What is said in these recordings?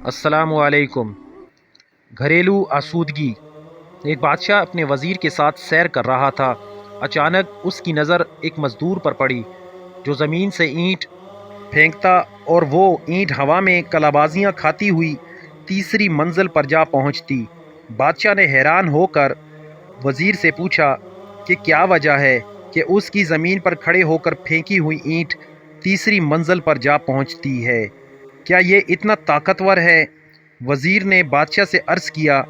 السلام علیکم۔ گھریلو آسودگی۔ ایک بادشاہ اپنے وزیر کے ساتھ سیر کر رہا تھا۔ اچانک اس کی نظر ایک مزدور پر پڑی جو زمین سے اینٹ پھینکتا اور وہ اینٹ ہوا میں کلابازیاں کھاتی ہوئی تیسری منزل پر جا پہنچتی۔ بادشاہ نے حیران ہو کر وزیر سے پوچھا کہ کیا وجہ ہے کہ اس کی زمین پر کھڑے ہو کر پھینکی ہوئی اینٹ تیسری منزل پر جا پہنچتی ہے؟ کیا یہ اتنا طاقتور ہے؟ وزیر نے بادشاہ سے عرض کیا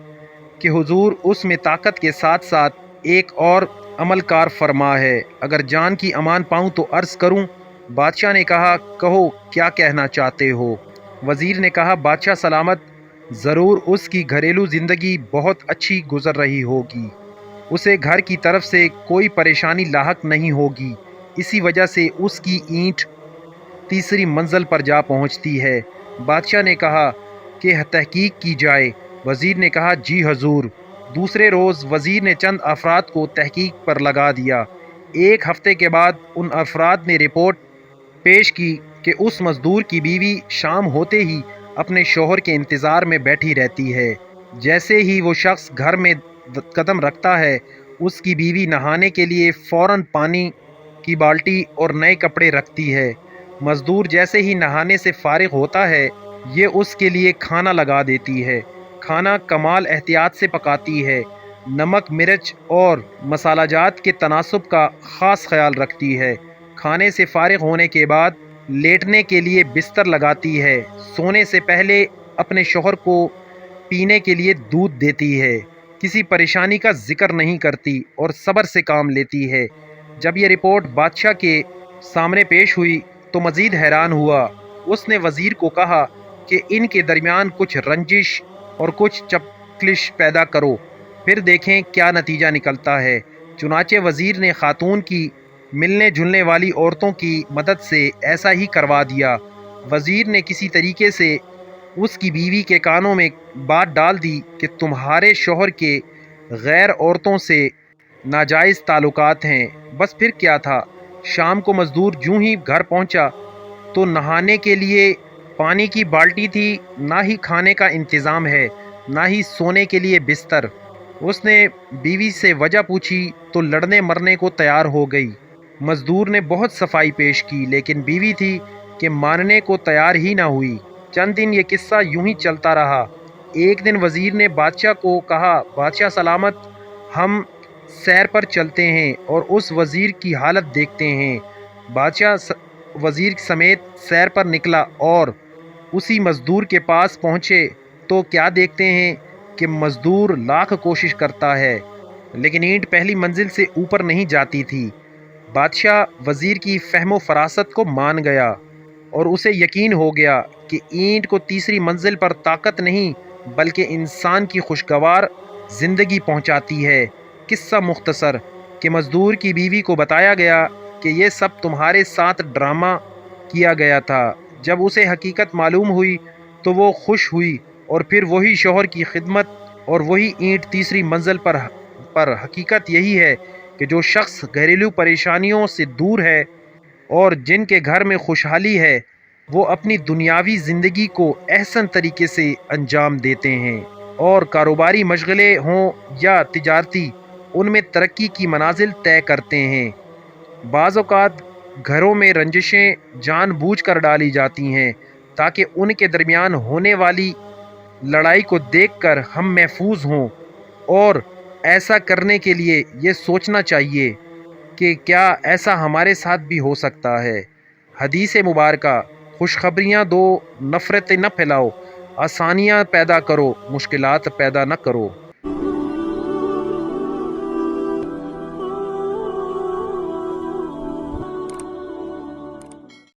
کہ حضور، اس میں طاقت کے ساتھ ساتھ ایک اور عمل کار فرما ہے۔ اگر جان کی امان پاؤں تو عرض کروں؟ بادشاہ نے کہا، کہو کیا کہنا چاہتے ہو؟ وزیر نے کہا، بادشاہ سلامت، ضرور اس کی گھریلو زندگی بہت اچھی گزر رہی ہوگی۔ اسے گھر کی طرف سے کوئی پریشانی لاحق نہیں ہوگی، اسی وجہ سے اس کی اینٹ تیسری منزل پر جا پہنچتی ہے۔ بادشاہ نے کہا کہ تحقیق کی جائے۔ وزیر نے کہا، جی حضور۔ دوسرے روز وزیر نے چند افراد کو تحقیق پر لگا دیا۔ ایک ہفتے کے بعد ان افراد نے رپورٹ پیش کی کہ اس مزدور کی بیوی شام ہوتے ہی اپنے شوہر کے انتظار میں بیٹھی رہتی ہے۔ جیسے ہی وہ شخص گھر میں قدم رکھتا ہے، اس کی بیوی نہانے کے لیے فوراً پانی کی بالٹی اور نئے کپڑے رکھتی ہے۔ مزدور جیسے ہی نہانے سے فارغ ہوتا ہے، یہ اس کے لیے کھانا لگا دیتی ہے۔ کھانا کمال احتیاط سے پکاتی ہے، نمک، مرچ اور مسالہ جات کے تناسب کا خاص خیال رکھتی ہے۔ کھانے سے فارغ ہونے کے بعد لیٹنے کے لیے بستر لگاتی ہے۔ سونے سے پہلے اپنے شوہر کو پینے کے لیے دودھ دیتی ہے۔ کسی پریشانی کا ذکر نہیں کرتی اور صبر سے کام لیتی ہے۔ جب یہ رپورٹ بادشاہ کے سامنے پیش ہوئی تو مزید حیران ہوا۔ اس نے وزیر کو کہا کہ ان کے درمیان کچھ رنجش اور کچھ چپکلش پیدا کرو، پھر دیکھیں کیا نتیجہ نکلتا ہے۔ چنانچہ وزیر نے خاتون کی ملنے جلنے والی عورتوں کی مدد سے ایسا ہی کروا دیا۔ وزیر نے کسی طریقے سے اس کی بیوی کے کانوں میں بات ڈال دی کہ تمہارے شوہر کے غیر عورتوں سے ناجائز تعلقات ہیں۔ بس پھر کیا تھا، شام کو مزدور جوں ہی گھر پہنچا تو نہانے کے لیے پانی کی بالٹی تھی، نہ ہی کھانے کا انتظام ہے، نہ ہی سونے کے لیے بستر۔ اس نے بیوی سے وجہ پوچھی تو لڑنے مرنے کو تیار ہو گئی۔ مزدور نے بہت صفائی پیش کی، لیکن بیوی تھی کہ ماننے کو تیار ہی نہ ہوئی۔ چند دن یہ قصہ یوں ہی چلتا رہا۔ ایک دن وزیر نے بادشاہ کو کہا، بادشاہ سلامت، ہم سیر پر چلتے ہیں اور اس وزیر کی حالت دیکھتے ہیں۔ بادشاہ وزیر سمیت سیر پر نکلا اور اسی مزدور کے پاس پہنچے تو کیا دیکھتے ہیں کہ مزدور لاکھ کوشش کرتا ہے، لیکن اینٹ پہلی منزل سے اوپر نہیں جاتی تھی۔ بادشاہ وزیر کی فہم و فراست کو مان گیا اور اسے یقین ہو گیا کہ اینٹ کو تیسری منزل پر طاقت نہیں بلکہ انسان کی خوشگوار زندگی پہنچاتی ہے۔ قصہ مختصر کہ مزدور کی بیوی کو بتایا گیا کہ یہ سب تمہارے ساتھ ڈرامہ کیا گیا تھا۔ جب اسے حقیقت معلوم ہوئی تو وہ خوش ہوئی اور پھر وہی شوہر کی خدمت اور وہی اینٹ تیسری منزل پر۔ حقیقت یہی ہے کہ جو شخص گھریلو پریشانیوں سے دور ہے اور جن کے گھر میں خوشحالی ہے، وہ اپنی دنیاوی زندگی کو احسن طریقے سے انجام دیتے ہیں، اور کاروباری مشغلے ہوں یا تجارتی، ان میں ترقی کی منازل طے کرتے ہیں۔ بعض اوقات گھروں میں رنجشیں جان بوجھ کر ڈالی جاتی ہیں تاکہ ان کے درمیان ہونے والی لڑائی کو دیکھ کر ہم محفوظ ہوں، اور ایسا کرنے کے لیے یہ سوچنا چاہیے کہ کیا ایسا ہمارے ساتھ بھی ہو سکتا ہے۔ حدیث مبارکہ، خوشخبریاں دو، نفرتیں نہ پھیلاؤ، آسانیاں پیدا کرو، مشکلات پیدا نہ کرو۔